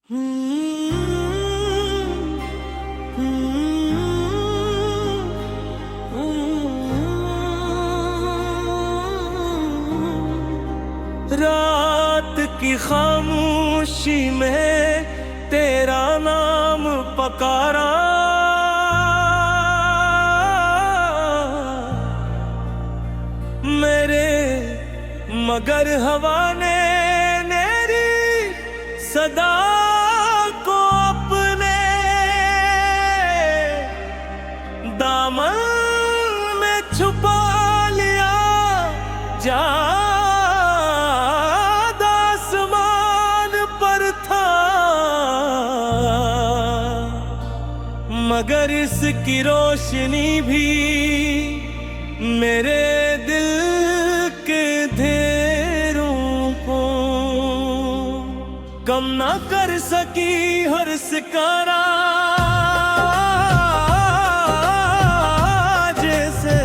रात की खामोशी में तेरा नाम पकारा, मेरे मगर हवा ने मेरी सदा को अपने दामन में छुपा लिया। जाद आसमान पर था मगर इसकी रोशनी भी मेरे दिल के अंधेरों को कम ना कर सकी। हर सिकारा जैसे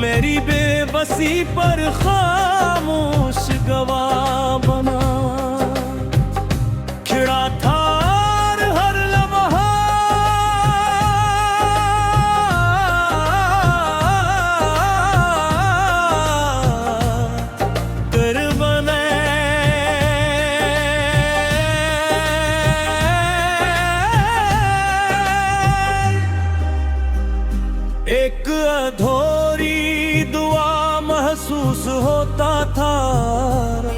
मेरी बेबसी पर खामोश गवाह बना खिड़ा था। हर लम्हा कर बने एक अधूरी दुआ महसूस होता था।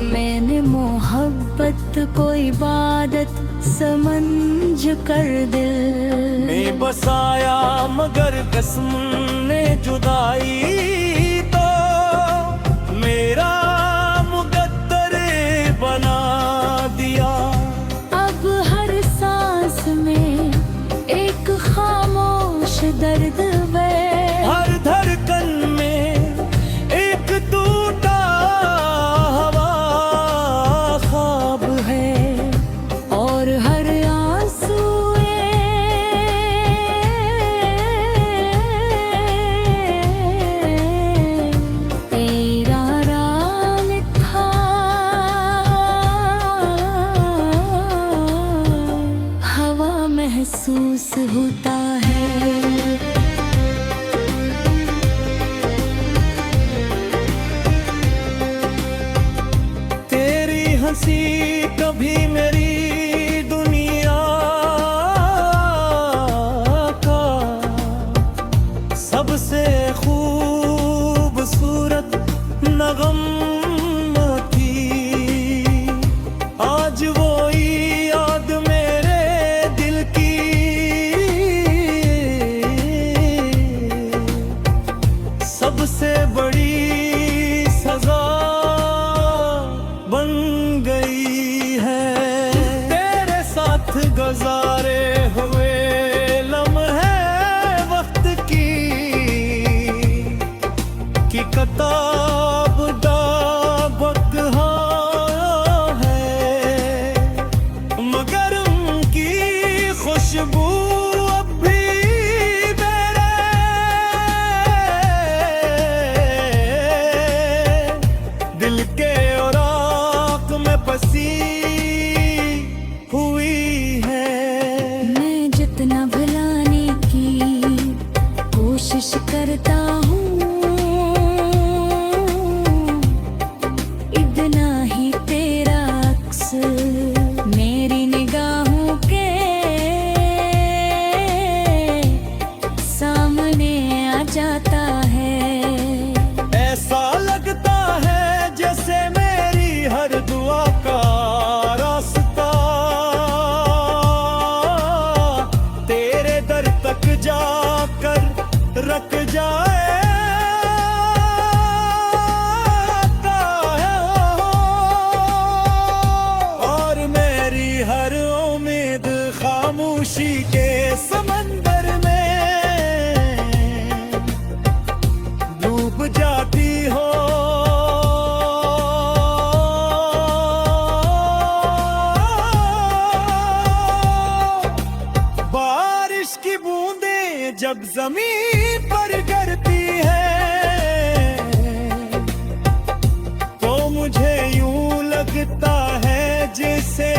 मैंने मोहब्बत को इबादत समझ कर दिल में बसाया मगर कसम ने जुदाई तो मेरा मुकद्दर बना दिया। अब हर सांस में एक खामोश दर्द है, हर धड़कन में एक टूटा हवा ख्वाब है और हर आंसू तेरा राग था। हवा महसूस होता है। हंसी कभी मेरी दुनिया का सबसे खूबसूरत नगम थी। आज वो याद मेरे दिल की सबसे बड़ी सजा बन गई है। तेरे साथ गुजारे हुए लम्हे वक्त की किताब दाबक है मगर उनकी खुशबू अब भी मेरे दिल के बसी हुई है। मैं जितना भुलाने की कोशिश करता हूँ इतना ही तेरा अक्स मेरी निगाहों के सामने आ जाता है। ऐसा लगता है जैसे मेरी हर दुआ का रास्ता तेरे दर तक जाकर रख जाए। और मेरी हर उम्मीद खामोशी के समंदर में डूब जाती हो। बारिश की बूंदें जब जमीन पर गिरती है तो मुझे यूं लगता है जैसे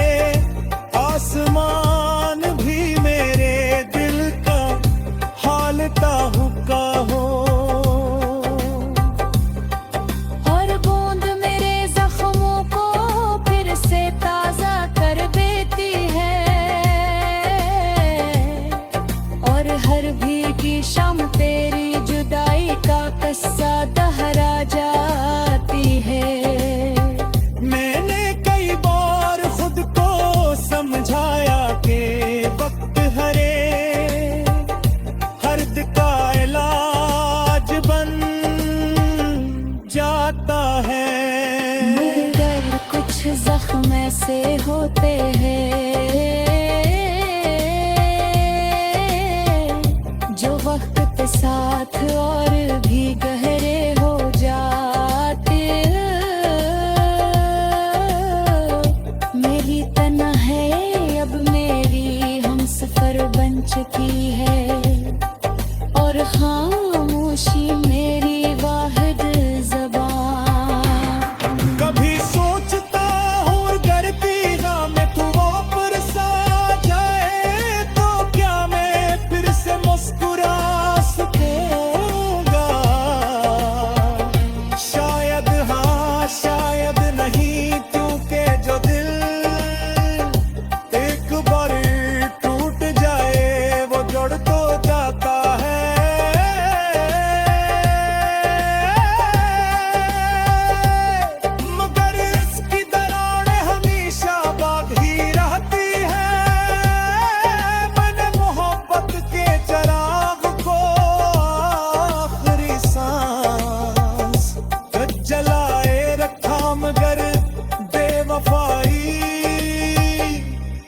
हैं जो वक्त के साथ और भी गहरे हो जाते मेरी तना है अब मेरी हम सफर बन चुकी है और खामोशी मेरी वाहिद ज़बान। कभी सोचता हूँ अगर पीना में तू वापस आ जाए तो क्या मैं फिर से मुस्कुरा सकूंगा। शायद हाँ शायद नहीं, क्योंकि जो दिल एक बार टूट जाए वो जुड़ तो जाता है। मगर इसकी दरारें हमेशा बाकी रहती है। मैंने मोहब्बत के चिराग को आखिरी सांस तक जलाए रखा, मगर बेवफाई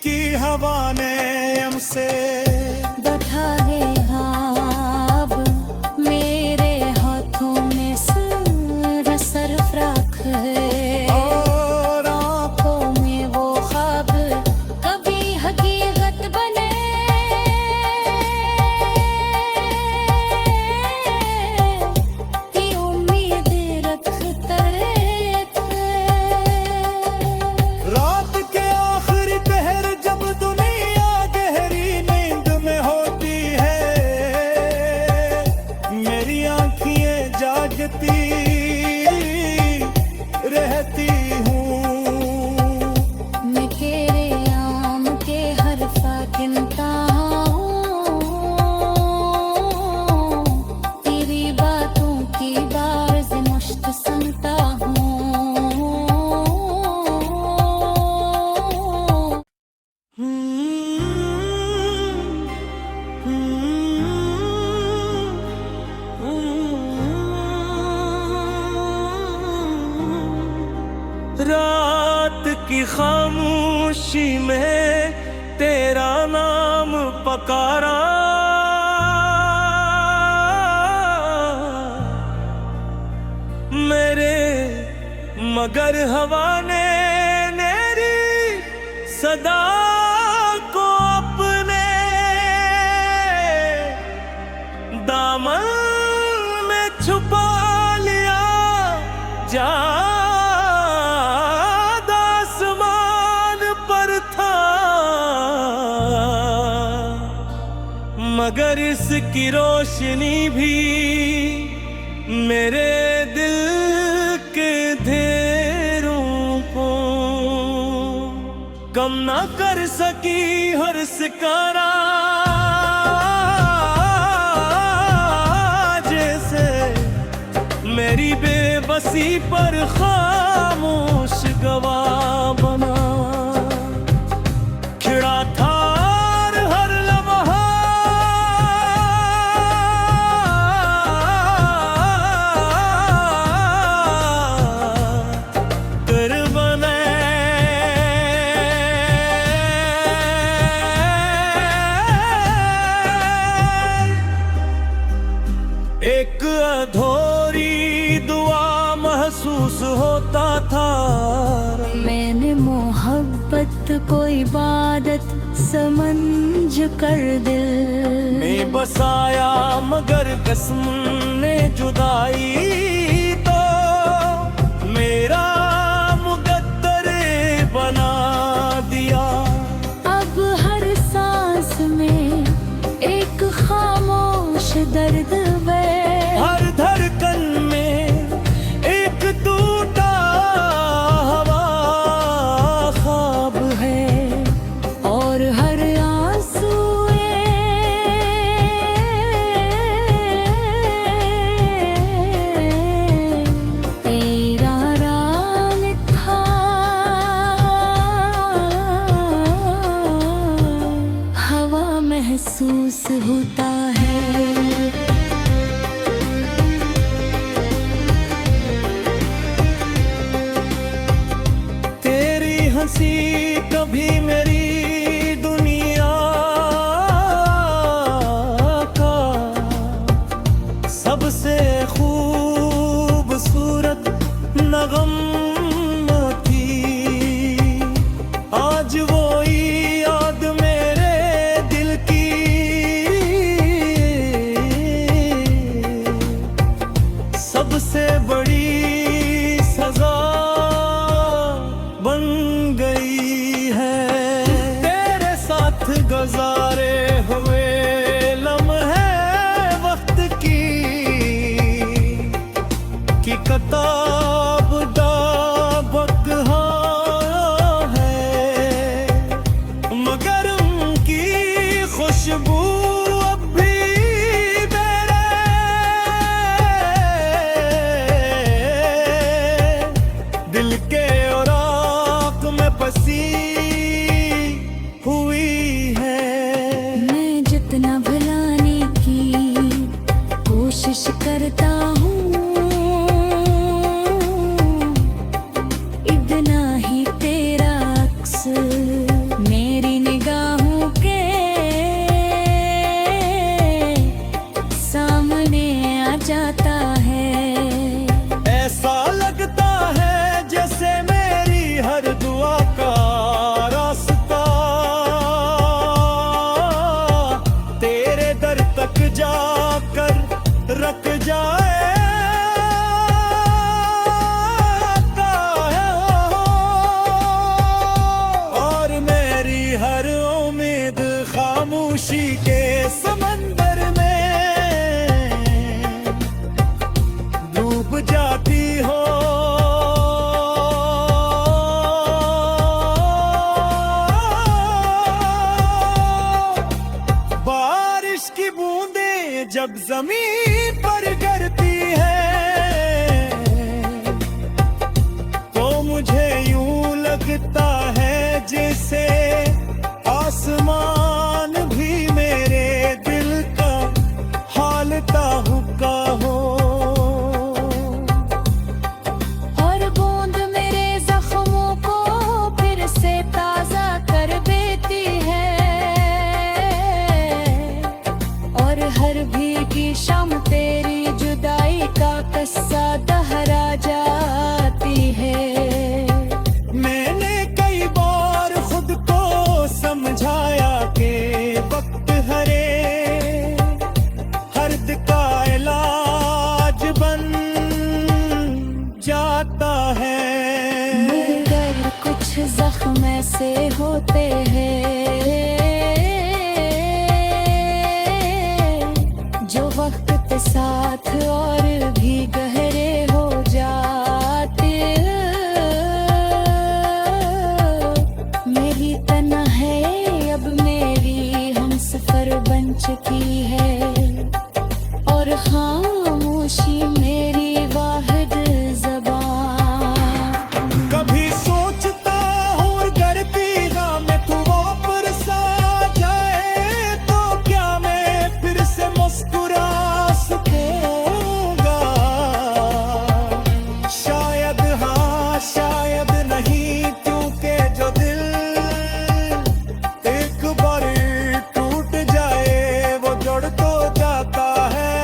की हवा ने हमसे बैठा है अब मेरे हाथों में सरफराख है और आँखों में वो ख्वाब कभी हकीकत बने की उम्मीद रखते थे। रात के आखिरी पहर जब दुनिया गहरी नींद में होती है, मेरी आँखें जागती रहती हूँ। मैं तेरे आम के हरफा गिनता हूँ, तेरी बातों की बारिश मुश्त सुनता हूँ। रात की खामोशी में तेरा नाम पकारा, मेरे मगर हवा ने मेरी सदा को अपने दामन में छुपा लिया। जाद आसमान पर था, मगर इसकी रोशनी भी मेरे दिल के अंधेरों को कम ना कर सकी हर सिकारा। जैसे मेरी बेबसी पर खामोश गवाह बना खिड़ा था हर लम्हा कर बने। एक अधूरी दुआ महसूस होता था, मैंने मोहब्बत को इबादत समझ कर दिल में बसाया, मगर कसम ने जुदाई तो मेरा मुकद्दर बना दिया। अब हर सांस में एक खामोश दर्द है, हर धड़कन में एक टूटा हवा ख्वाब है और हर आंसू तेरा राग था। हवा महसूस होता है, तेरी हंसी कभी नजारे हुए लम्हे वक्त की किताब दाबक है, मगर उनकी खुशबू अब भी मेरे दिल के औराक में बसी हुई है। मैं जितना भुलाने की कोशिश करता हूँ, इतना ही तेरा अक्स मेरी निगाहों के सामने आ जाता है। ऐसा लगता है जैसे मेरी हर दुआ का रास्ता तेरे दर तक जाकर रख जाए। और मेरी हर उम्मीद खामोशी के समंदर में डूब जाती हो। बारिश की बूंदें जब जमीन पर गिरती है तो मुझे यूं लगता है जैसे आसमान भी मेरे दिल का हाल ताहुका हो। और बूंद मेरे जख्मों को फिर से ताजा कर देती है, और हर भीगी शाम तेरी जुदाई का किस्सा दोहरा जाती है। मैंने कई बार खुद को समझाया कि वक्त हरे हर्द का इलाज बन जाता है। मगर कुछ जख्म ऐसे होते हैं जो वक्त के साथ और भी गहरे हो जाते हैं। मेरी तन्हाई अब मेरी हमसफर बन चुकी है, और खामोशी मेरी वाहिद ज़बान। कभी सोचता हूँ अगर पीना में तू वापस आ जाए तो क्या मैं फिर से मुस्कुरा सकूंगा। शायद हाँ शायद नहीं, क्योंकि जो दिल एक बार टूट जाए वो जुड़ तो जाता है।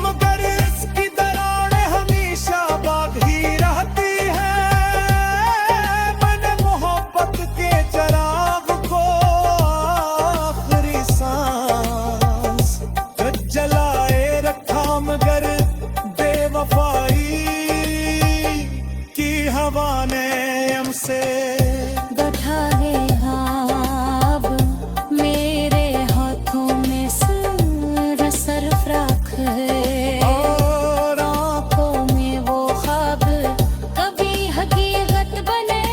मगर इसकी दरारें हमेशा बाकी रहती है। मैंने मोहब्बत के चिराग को आखिरी सांस तक जलाए रखा, मगर बेवफाई की हवा ने हमसे बैठा है अब मेरे हाथों में सरफराख है, और आंखों में वो ख्वाब कभी हकीकत बने।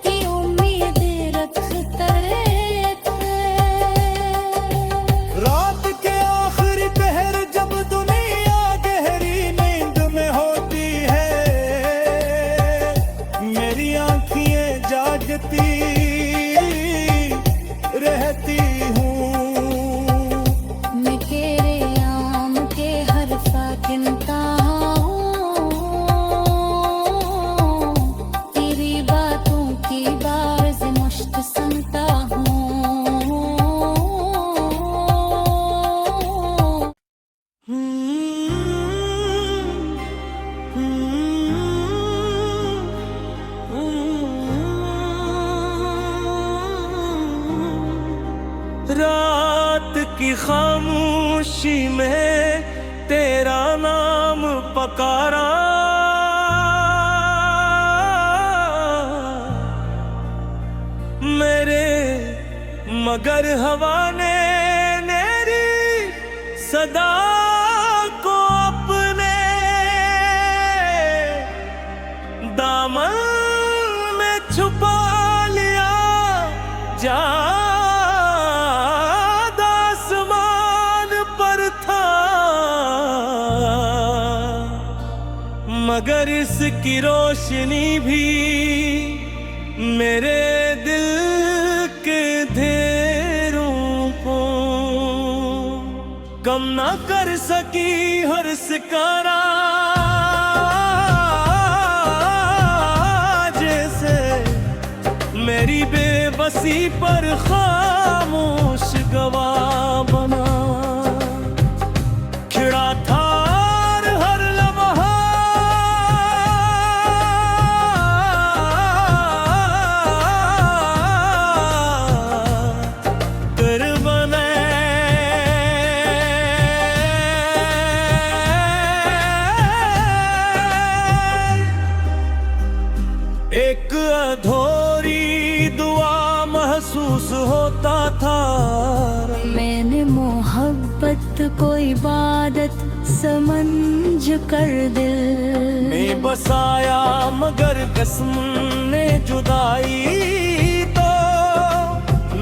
की उम्मीद रखते थे। रात के आखिरी पहर जब दुनिया गहरी नींद में होती है, मेरी आंखें जागती रहती हूँ। मैं तेरे आम के हरफा गिनता हूँ, तेरी बातों की बारिश मुश्त सुनता हूँ। रात की खामोशी में तेरा नाम पकारा, मेरे मगर हवा ने मेरी सदा को अपने दामन में छुपा लिया। चाँद आसमान पर था मगर इसकी रोशनी भी मेरे दिल के अंधेरों को कम ना कर सकी। हर सिकारा जैसे मेरी बेबसी पर खामोश गवाह बना खिड़ा था हर लम्हा कर बने। एक अधूरी दुआ महसूस होता था, मैंने मोहब्बत को इबादत समझ कर दिल में बसाया मगर कसम ने जुदाई तो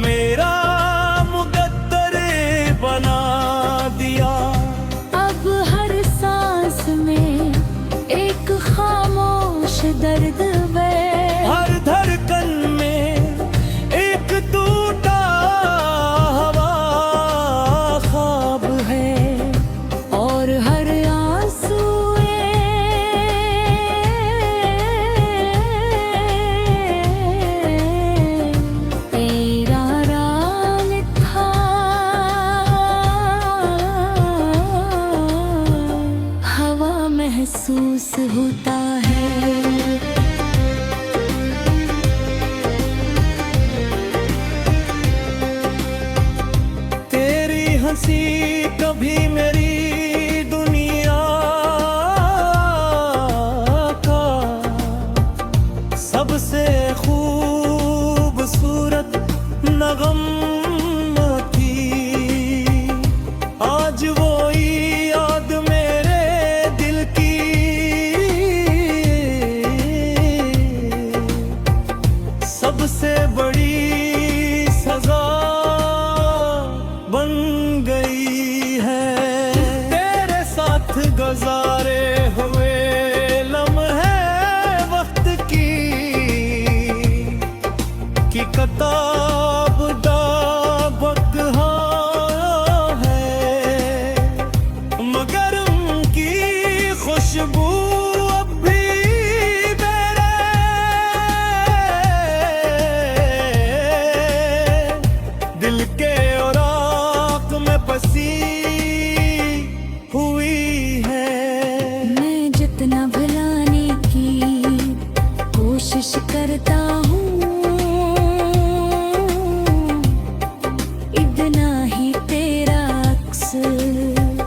मेरा मुकद्दर बना दिया। अब हर सांस में एक खामोश दर्द है, हर धड़कन में एक टूटा हवा ख्वाब है और हर आंसू तेरा राग था। हवा महसूस होता है, तेरी हंसी कभी मेरी दुनिया का सबसे खूबसूरत नगम थी। आज वो याद मेरे दिल की सबसे बड़ी सजा बन गई है। तेरे साथ गुजारे हुए लम्हे वक्त की किताब दाबक है मगर उनकी खुशबू अब भी मेरे दिल के औराक में बसी हुई है। मैं जितना भुलाने की कोशिश करता हूँ इतना ही तेरा अक्स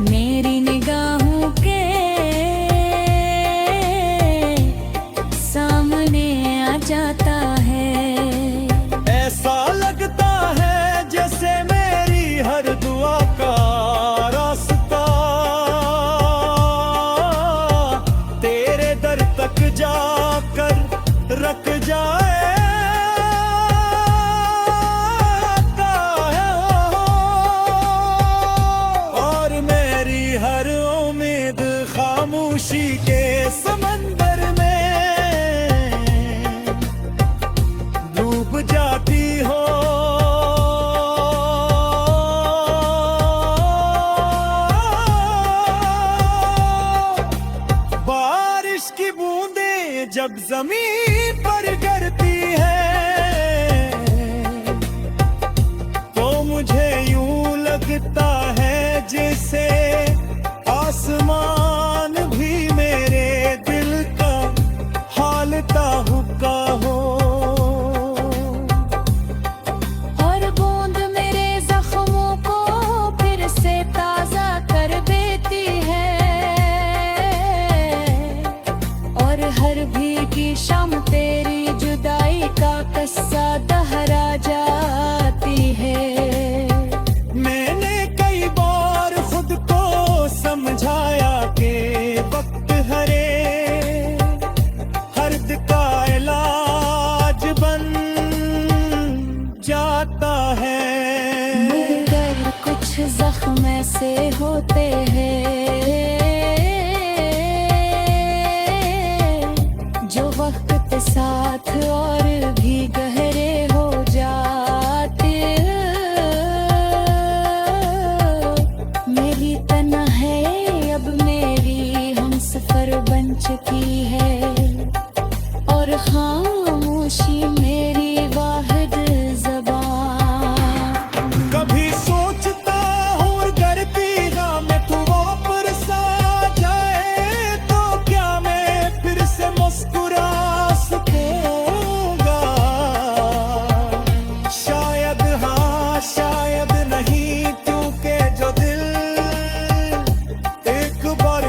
मेरी निगाहों के सामने आ जाता है। ऐसा लगता है जैसे मेरी हर दुआ का रास्ता तेरे दर तक जाकर रख जाए। और मेरी हर उम्मीद खामोशी के समंदर में डूब जाती हो। बारिश की बूंदें जब जमीन पर गिरती है तो मुझे यूं लगता है जैसे आसमान भी मेरे दिल का हाल ताहुका हो। हर बूंद मेरे जख्मों को फिर से ताजा कर देती है। हैं जो वक्त साथ और भी गहरे हो जाते। मेरी तन्हाई अब मेरी हमसफर बन चुकी है और खामोशी मेरी वाहिद ज़बान। कभी सोचता हूँ अगर पीना में तू वापस आ जाए तो क्या मैं फिर से मुस्कुरा सकूंगा। शायद हाँ शायद नहीं, क्योंकि जो दिल एक बार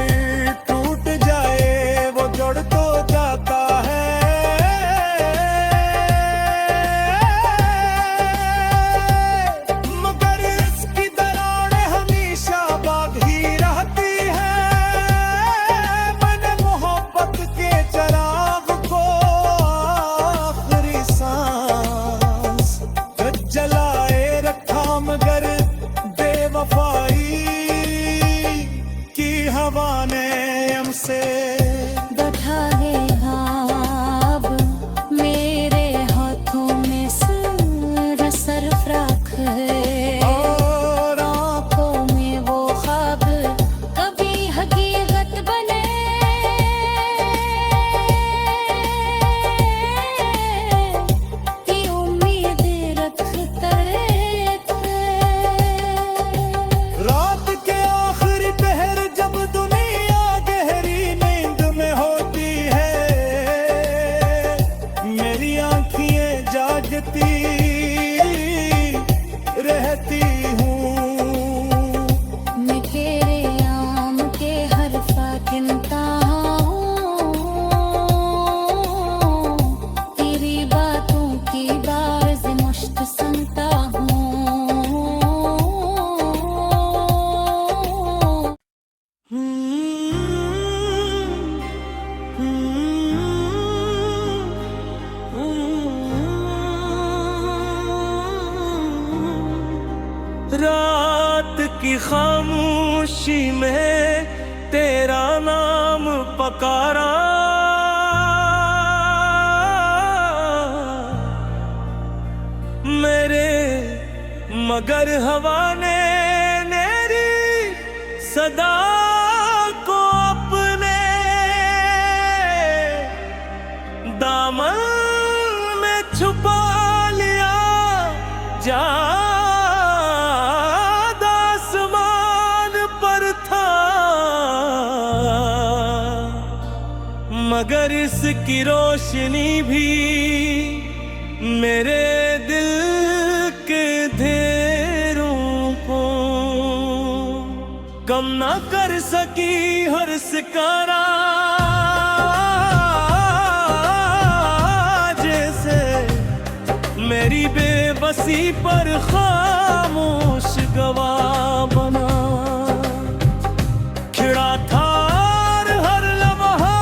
टूट जाए वो जुड़ तो जाता है। मगर इसकी दरारें हमेशा बांधी रहती है। मैंने मोहब्बत के चिराग को आखिरी सांस तक जलाए रखा, मगर बेवफाई की हवा ने हमसे बैठा है अब मेरे हाथों में सरफराख है और आँखों में वो ख्वाब कभी हकीकत बने। कि उम्मीद रख तरफ रात के आखिरी पहर जब दुनिया गहरी नींद में होती है, मेरी आँखें जागती रहती हूँ। मैं तेरे आम के हरफा गिनता हूँ, तेरी बातों की बाज़ मुश्त सुनता हूँ। रात की खामोशी में तेरा नाम पकारा, मेरे मगर हवा ने मेरी सदा को अपने दामन में छुपा लिया। चाँद आसमान पर था, मगर इसकी रोशनी भी मेरे दिल के अंधेरों को कम ना कर सकी हर सिकारा। जैसे मेरी बेबसी पर खामोश गवाह बना खिड़ा था हर लम्हा।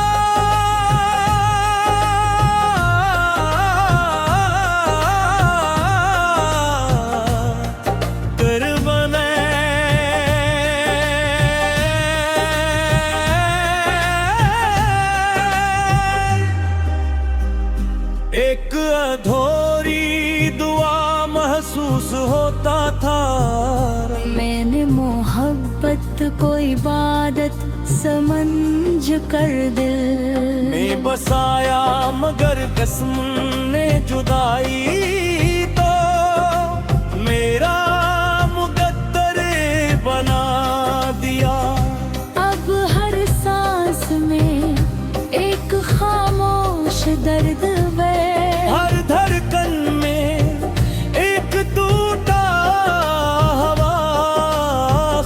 कर बने एक अधूरी दुआ महसूस होता था। मैंने मोहब्बत को इबादत समझ कर दिल में बसाया, मगर कसम ने जुदाई तो मेरा मुकद्दर बना दिया। अब हर सांस में एक खामोश दर्द है, हर धड़कन में एक टूटा हवा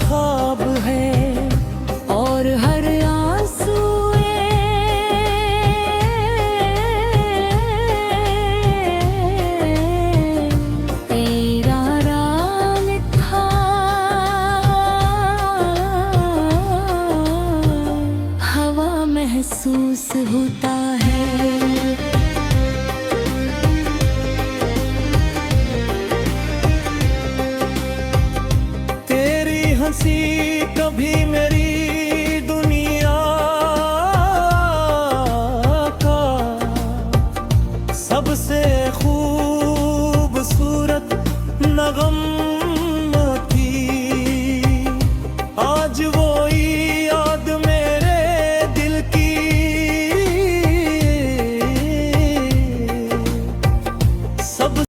ख्वाब है और हर आंसू तेरा राग था। हवा महसूस होता है।